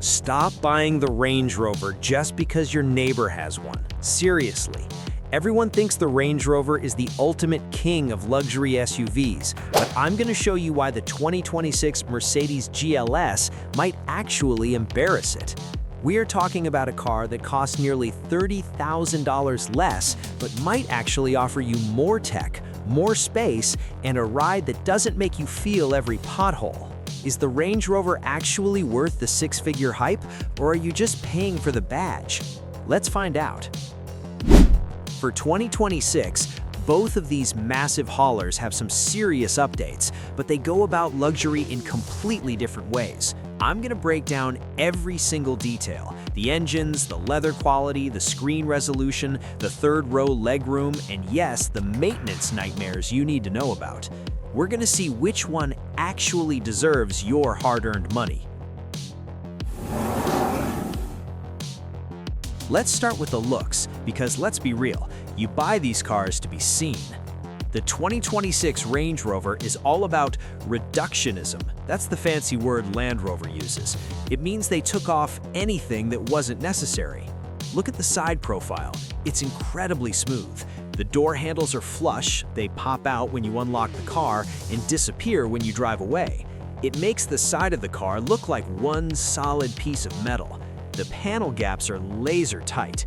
Stop buying the Range Rover just because your neighbor has one. Seriously. Everyone thinks the Range Rover is the ultimate king of luxury SUVs, but I'm going to show you why the 2026 Mercedes GLS might actually embarrass it. We are talking about a car that costs nearly $30,000 less, but might actually offer you more tech, more space, and a ride that doesn't make you feel every pothole. Is the Range Rover actually worth the six-figure hype, or are you just paying for the badge? Let's find out. For 2026, both of these massive haulers have some serious updates, but they go about luxury in completely different ways. I'm going to break down every single detail: the engines, the leather quality, the screen resolution, the third-row legroom, and yes, the maintenance nightmares you need to know about. We're going to see which one actually deserves your hard-earned money. Let's start with the looks, because let's be real, you buy these cars to be seen. The 2026 Range Rover is all about reductionism. That's the fancy word Land Rover uses. It means they took off anything that wasn't necessary. Look at the side profile. It's incredibly smooth. The door handles are flush, they pop out when you unlock the car and disappear when you drive away. It makes the side of the car look like one solid piece of metal. The panel gaps are laser tight.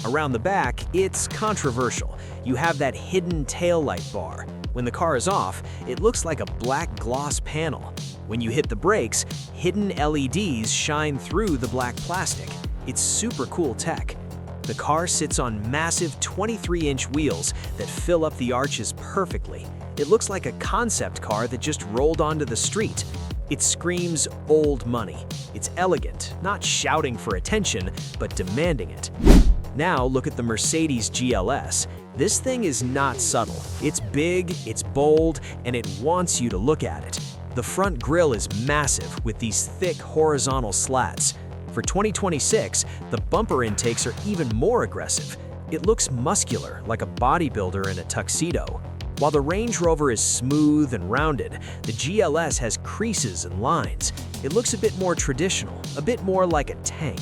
Around the back, it's controversial. You have that hidden taillight bar. When the car is off, it looks like a black gloss panel. When you hit the brakes, hidden LEDs shine through the black plastic. It's super cool tech. The car sits on massive 23-inch wheels that fill up the arches perfectly. It looks like a concept car that just rolled onto the street. It screams old money. It's elegant, not shouting for attention, but demanding it. Now look at the Mercedes GLS. This thing is not subtle. It's big, it's bold, and it wants you to look at it. The front grille is massive with these thick horizontal slats. For 2026, the bumper intakes are even more aggressive. It looks muscular, like a bodybuilder in a tuxedo. While the Range Rover is smooth and rounded, the GLS has creases and lines. It looks a bit more traditional, a bit more like a tank.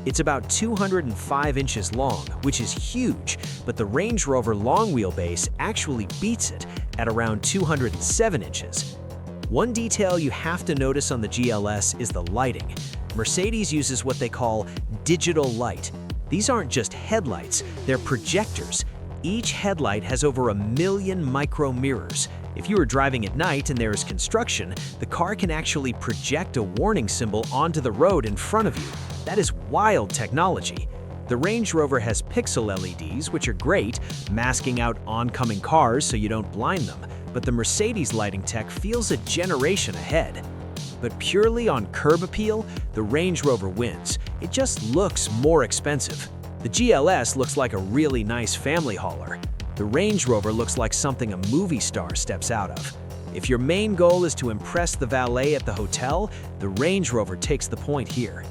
It's about 205 inches long, which is huge, but the Range Rover long wheelbase actually beats it at around 207 inches. One detail you have to notice on the GLS is the lighting. Mercedes uses what they call digital light. These aren't just headlights, they're projectors. Each headlight has over 1 million micro mirrors. If you are driving at night and there is construction, the car can actually project a warning symbol onto the road in front of you. That is wild technology. The Range Rover has pixel LEDs, which are great, masking out oncoming cars so you don't blind them, but the Mercedes lighting tech feels a generation ahead. But purely on curb appeal, the Range Rover wins. It just looks more expensive. The GLS looks like a really nice family hauler. The Range Rover looks like something a movie star steps out of. If your main goal is to impress the valet at the hotel, the Range Rover takes the point here.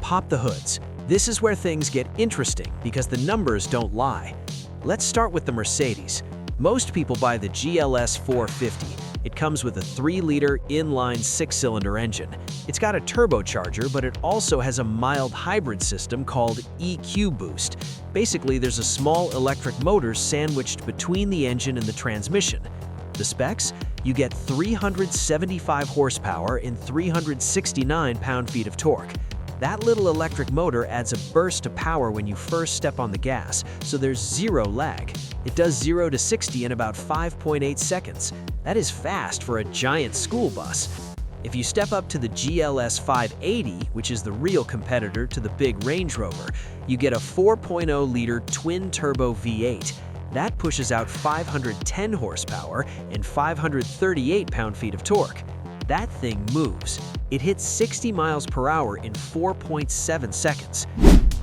Pop the hoods. This is where things get interesting because the numbers don't lie. Let's start with the Mercedes. Most people buy the GLS 450. It comes with a 3-liter inline 6-cylinder engine. It's got a turbocharger, but it also has a mild hybrid system called EQ Boost. Basically, there's a small electric motor sandwiched between the engine and the transmission. The specs? You get 375 horsepower and 369 pound-feet of torque. That little electric motor adds a burst of power when you first step on the gas, so there's zero lag. It does 0 to 60 in about 5.8 seconds. That is fast for a giant school bus. If you step up to the GLS 580, which is the real competitor to the big Range Rover, you get a 4.0-liter twin-turbo V8. That pushes out 510 horsepower and 538 pound-feet of torque. That thing moves. It hits 60 miles per hour in 4.7 seconds.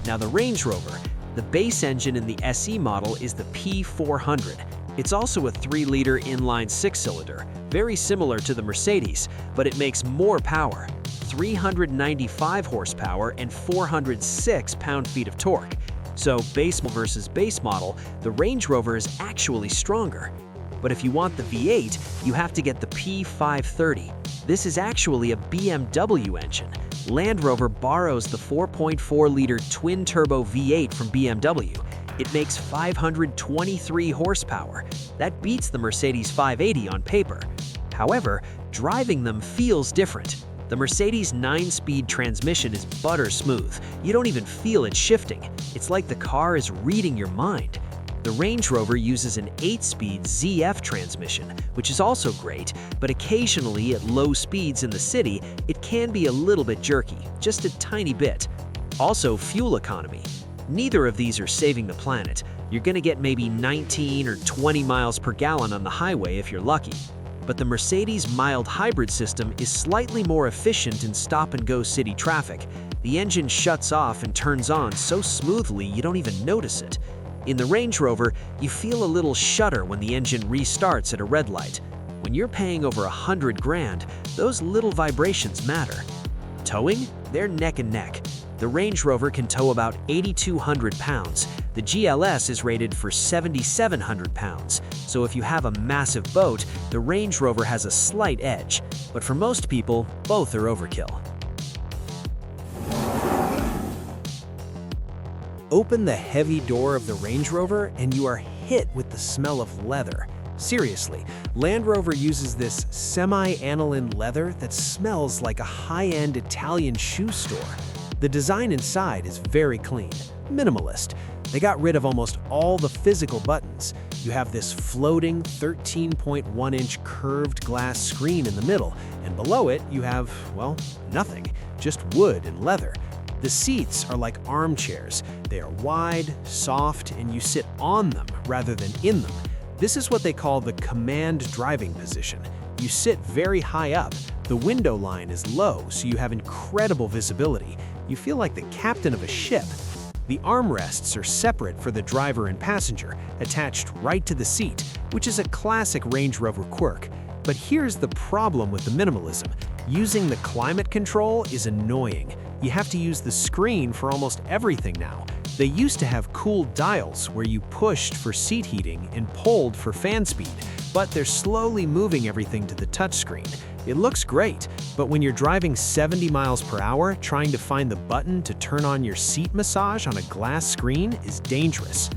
Now the Range Rover, the base engine in the SE model is the P400. It's also a 3-liter inline 6-cylinder, very similar to the Mercedes, but it makes more power, 395 horsepower and 406 pound-feet of torque. So base versus base model, the Range Rover is actually stronger. But if you want the V8, you have to get the P530. This is actually a BMW engine. Land Rover borrows the 4.4-liter twin-turbo V8 from BMW. It makes 523 horsepower. That beats the Mercedes 580 on paper. However, driving them feels different. The Mercedes 9-speed transmission is butter smooth. You don't even feel it shifting. It's like the car is reading your mind. The Range Rover uses an 8-speed ZF transmission, which is also great, but occasionally at low speeds in the city, it can be a little bit jerky, just a tiny bit. Also, fuel economy. Neither of these are saving the planet. You're gonna get maybe 19 or 20 miles per gallon on the highway if you're lucky. But the Mercedes mild hybrid system is slightly more efficient in stop-and-go city traffic. The engine shuts off and turns on so smoothly you don't even notice it. In the Range Rover, you feel a little shudder when the engine restarts at a red light. When you're paying over 100 grand, those little vibrations matter. Towing? They're neck and neck. The Range Rover can tow about 8,200 pounds. The GLS is rated for 7,700 pounds. So if you have a massive boat, the Range Rover has a slight edge. But for most people, both are overkill. Open the heavy door of the Range Rover and you are hit with the smell of leather. Seriously, Land Rover uses this semi-aniline leather that smells like a high-end Italian shoe store. The design inside is very clean, minimalist. They got rid of almost all the physical buttons. You have this floating 13.1-inch curved glass screen in the middle, and below it you have, well, nothing, just wood and leather. The seats are like armchairs. They are wide, soft, and you sit on them rather than in them. This is what they call the command driving position. You sit very high up. The window line is low, so you have incredible visibility. You feel like the captain of a ship. The armrests are separate for the driver and passenger, attached right to the seat, which is a classic Range Rover quirk. But here's the problem with the minimalism. Using the climate control is annoying. You have to use the screen for almost everything now. They used to have cool dials where you pushed for seat heating and pulled for fan speed, but they're slowly moving everything to the touchscreen. It looks great, but when you're driving 70 miles per hour, trying to find the button to turn on your seat massage on a glass screen is dangerous.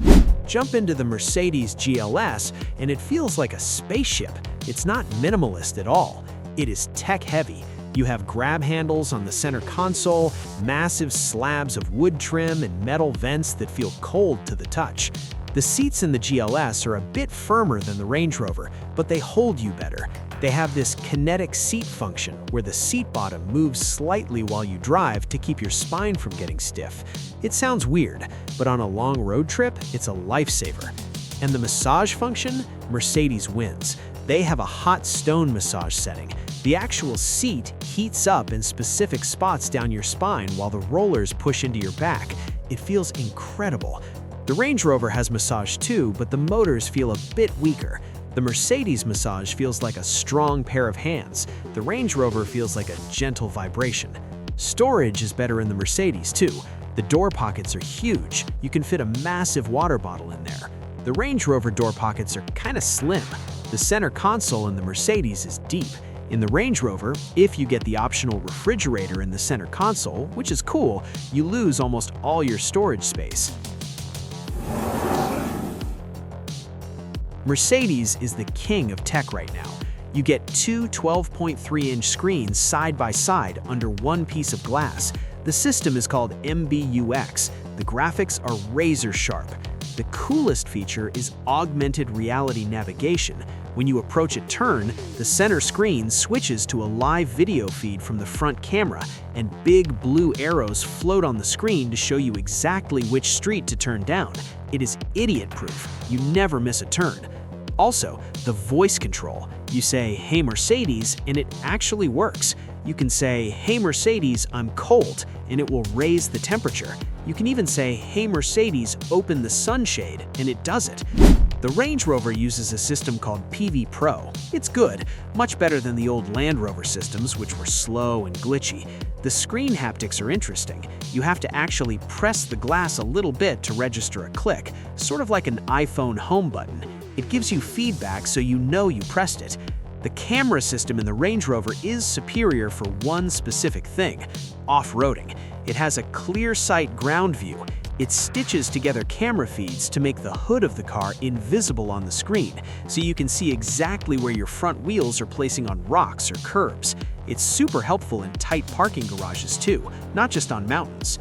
Jump into the Mercedes GLS and it feels like a spaceship. It's not minimalist at all. It is tech-heavy. You have grab handles on the center console, massive slabs of wood trim, and metal vents that feel cold to the touch. The seats in the GLS are a bit firmer than the Range Rover, but they hold you better. They have this kinetic seat function where the seat bottom moves slightly while you drive to keep your spine from getting stiff. It sounds weird, but on a long road trip, it's a lifesaver. And the massage function? Mercedes wins. They have a hot stone massage setting. The actual seat heats up in specific spots down your spine while the rollers push into your back. It feels incredible. The Range Rover has massage too, but the motors feel a bit weaker. The Mercedes massage feels like a strong pair of hands. The Range Rover feels like a gentle vibration. Storage is better in the Mercedes too. The door pockets are huge. You can fit a massive water bottle in there. The Range Rover door pockets are kind of slim. The center console in the Mercedes is deep. In the Range Rover, if you get the optional refrigerator in the center console, which is cool, you lose almost all your storage space. Mercedes is the king of tech right now. You get two 12.3-inch screens side by side under one piece of glass. The system is called MBUX. The graphics are razor sharp. The coolest feature is augmented reality navigation. When you approach a turn, the center screen switches to a live video feed from the front camera, and big blue arrows float on the screen to show you exactly which street to turn down. It is idiot-proof. You never miss a turn. Also, the voice control. You say, "Hey Mercedes," and it actually works. You can say, "Hey Mercedes, I'm cold," and it will raise the temperature. You can even say, "Hey Mercedes, open the sunshade," and it does it. The Range Rover uses a system called PV Pro. It's good, much better than the old Land Rover systems, which were slow and glitchy. The screen haptics are interesting. You have to actually press the glass a little bit to register a click, sort of like an iPhone home button. It gives you feedback so you know you pressed it. The camera system in the Range Rover is superior for one specific thing: off-roading. It has a clear sight ground view. It stitches together camera feeds to make the hood of the car invisible on the screen, so you can see exactly where your front wheels are placing on rocks or curbs. It's super helpful in tight parking garages too, not just on mountains.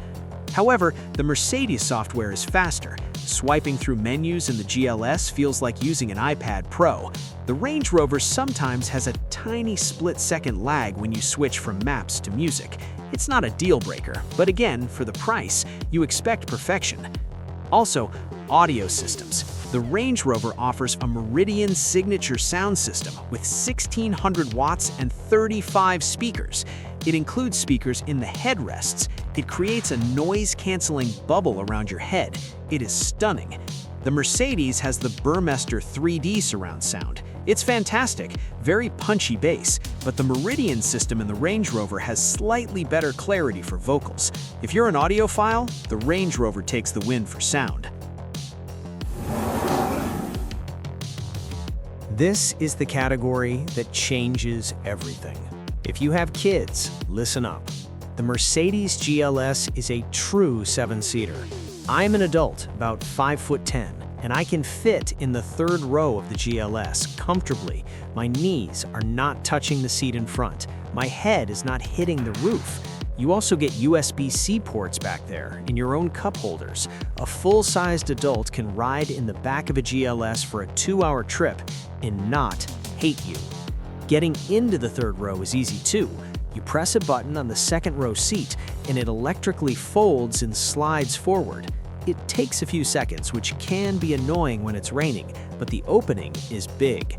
However, the Mercedes software is faster. Swiping through menus in the GLS feels like using an iPad Pro. The Range Rover sometimes has a tiny split-second lag when you switch from maps to music. It's not a deal breaker, but again, for the price, you expect perfection. Also, audio systems. The Range Rover offers a Meridian signature sound system with 1,600 watts and 35 speakers. It includes speakers in the headrests. It creates a noise-canceling bubble around your head. It is stunning. The Mercedes has the Burmester 3D surround sound. It's fantastic, very punchy bass, but the Meridian system in the Range Rover has slightly better clarity for vocals. If you're an audiophile, the Range Rover takes the win for sound. This is the category that changes everything. If you have kids, listen up. The Mercedes GLS is a true 7-seater. I'm an adult, about 5'10", and I can fit in the third row of the GLS comfortably. My knees are not touching the seat in front. My head is not hitting the roof. You also get USB-C ports back there in your own cup holders. A full-sized adult can ride in the back of a GLS for a 2-hour trip and not hate you. Getting into the third row is easy too. You press a button on the second row seat and it electrically folds and slides forward. It takes a few seconds, which can be annoying when it's raining, but the opening is big.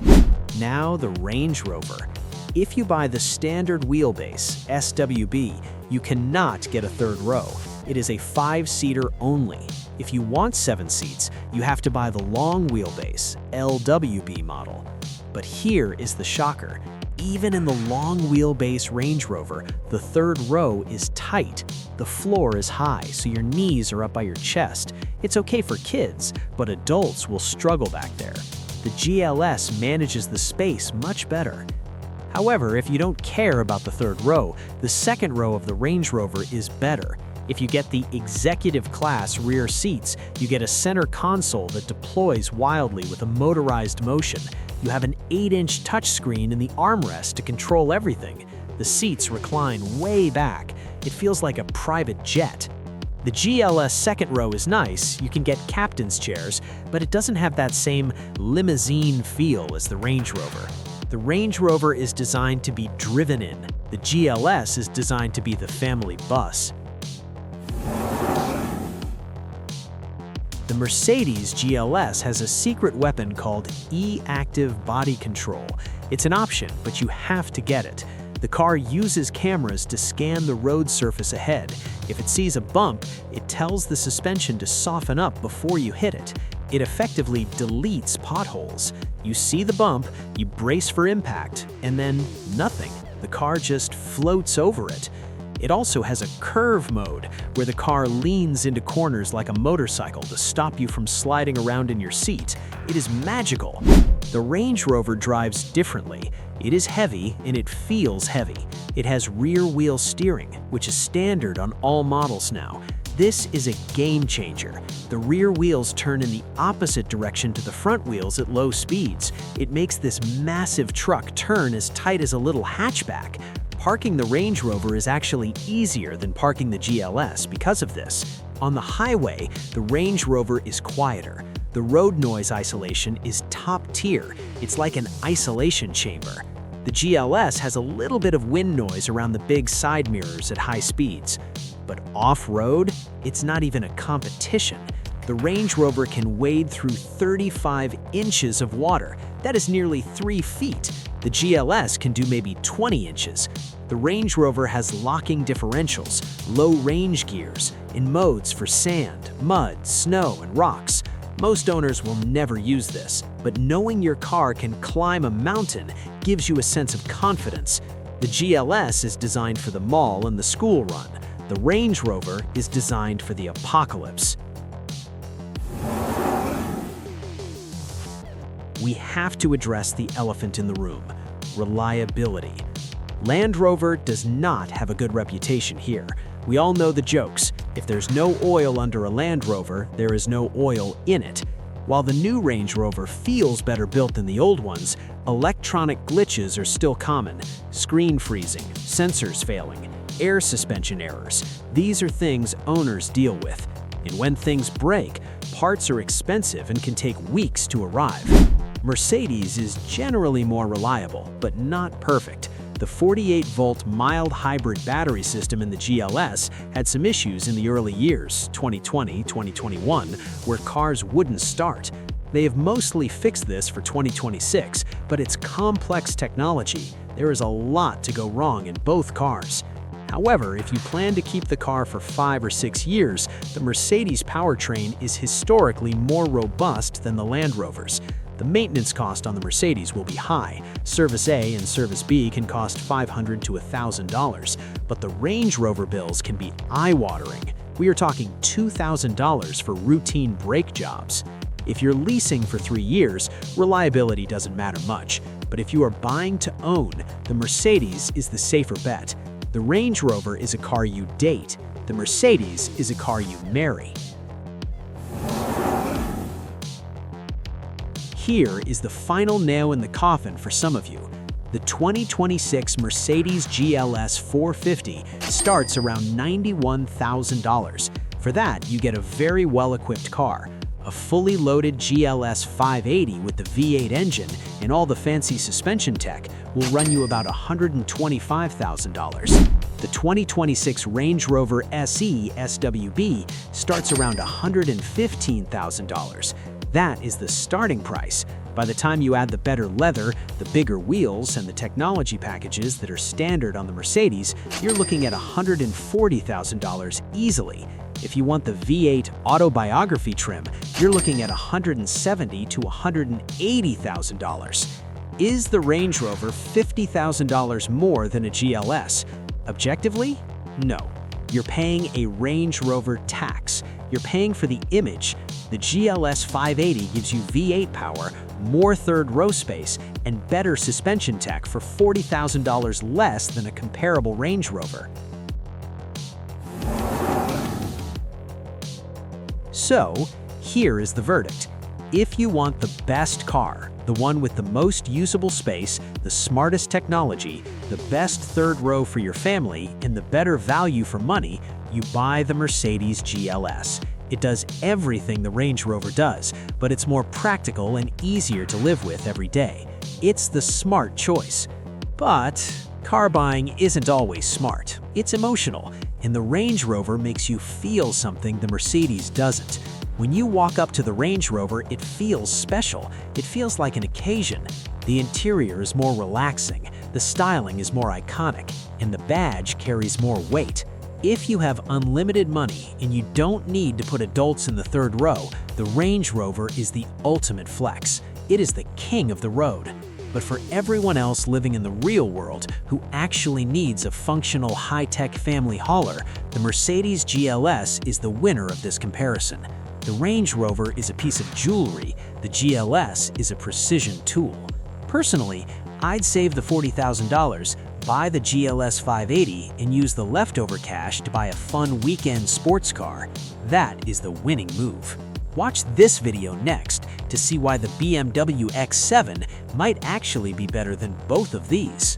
Now the Range Rover. If you buy the standard wheelbase, SWB, you cannot get a third row. It is a 5-seater only. If you want 7 seats, you have to buy the long wheelbase, LWB model. But here is the shocker. Even in the long wheelbase Range Rover, the third row is tight. The floor is high, so your knees are up by your chest. It's okay for kids, but adults will struggle back there. The GLS manages the space much better. However, if you don't care about the third row, the second row of the Range Rover is better. If you get the executive class rear seats, you get a center console that deploys wildly with a motorized motion. You have an 8-inch touchscreen in the armrest to control everything. The seats recline way back. It feels like a private jet. The GLS second row is nice. You can get captain's chairs, but it doesn't have that same limousine feel as the Range Rover. The Range Rover is designed to be driven in. The GLS is designed to be the family bus. The Mercedes GLS has a secret weapon called E-Active Body Control. It's an option, but you have to get it. The car uses cameras to scan the road surface ahead. If it sees a bump, it tells the suspension to soften up before you hit it. It effectively deletes potholes. You see the bump, you brace for impact, and then nothing. The car just floats over it. It also has a curve mode, where the car leans into corners like a motorcycle to stop you from sliding around in your seat. It is magical. The Range Rover drives differently. It is heavy and it feels heavy. It has rear-wheel steering, which is standard on all models now. This is a game changer. The rear wheels turn in the opposite direction to the front wheels at low speeds. It makes this massive truck turn as tight as a little hatchback. Parking the Range Rover is actually easier than parking the GLS because of this. On the highway, the Range Rover is quieter. The road noise isolation is top tier. It's like an isolation chamber. The GLS has a little bit of wind noise around the big side mirrors at high speeds. But off-road, it's not even a competition. The Range Rover can wade through 35 inches of water. That is nearly 3 feet. The GLS can do maybe 20 inches. The Range Rover has locking differentials, low range gears, and modes for sand, mud, snow, and rocks. Most owners will never use this, but knowing your car can climb a mountain gives you a sense of confidence. The GLS is designed for the mall and the school run. The Range Rover is designed for the apocalypse. We have to address the elephant in the room. reliability. Land Rover does not have a good reputation here. We all know the jokes. If there's no oil under a Land Rover, there is no oil in it. While the new Range Rover feels better built than the old ones, electronic glitches are still common. Screen freezing, sensors failing, air suspension errors. These are things owners deal with. And when things break, parts are expensive and can take weeks to arrive. Mercedes is generally more reliable, but not perfect. The 48-volt mild hybrid battery system in the GLS had some issues in the early years, 2020, 2021, where cars wouldn't start. They have mostly fixed this for 2026, but it's complex technology. There is a lot to go wrong in both cars. However, if you plan to keep the car for 5 or 6 years, the Mercedes powertrain is historically more robust than the Land Rovers. The maintenance cost on the Mercedes will be high. Service A and Service B can cost $500 to $1,000, but the Range Rover bills can be eye-watering. We are talking $2,000 for routine brake jobs. If you're leasing for 3 years, reliability doesn't matter much. But if you are buying to own, the Mercedes is the safer bet. The Range Rover is a car you date. The Mercedes is a car you marry. Here is the final nail in the coffin for some of you. The 2026 Mercedes GLS 450 starts around $91,000. For that, you get a very well-equipped car. A fully loaded GLS 580 with the V8 engine and all the fancy suspension tech will run you about $125,000. The 2026 Range Rover SE SWB starts around $115,000. That is the starting price. By the time you add the better leather, the bigger wheels, and the technology packages that are standard on the Mercedes, you're looking at $140,000 easily. If you want the V8 autobiography trim, you're looking at $170,000 to $180,000. Is the Range Rover $50,000 more than a GLS? Objectively, no. You're paying a Range Rover tax. You're paying for the image. The GLS 580 gives you V8 power, more third-row space, and better suspension tech for $40,000 less than a comparable Range Rover. So, here is the verdict. If you want the best car, the one with the most usable space, the smartest technology, the best third row for your family, and the better value for money, you buy the Mercedes GLS. It does everything the Range Rover does, but it's more practical and easier to live with every day. It's the smart choice. But car buying isn't always smart. It's emotional, and the Range Rover makes you feel something the Mercedes doesn't. When you walk up to the Range Rover, it feels special. It feels like an occasion. The interior is more relaxing, the styling is more iconic, and the badge carries more weight. If you have unlimited money and you don't need to put adults in the third row, the Range Rover is the ultimate flex. It is the king of the road. But for everyone else living in the real world who actually needs a functional high-tech family hauler, the Mercedes GLS is the winner of this comparison. The Range Rover is a piece of jewelry, the GLS is a precision tool. Personally, I'd save the $40,000, buy the GLS 580, and use the leftover cash to buy a fun weekend sports car. That is the winning move. Watch this video next to see why the BMW X7 might actually be better than both of these.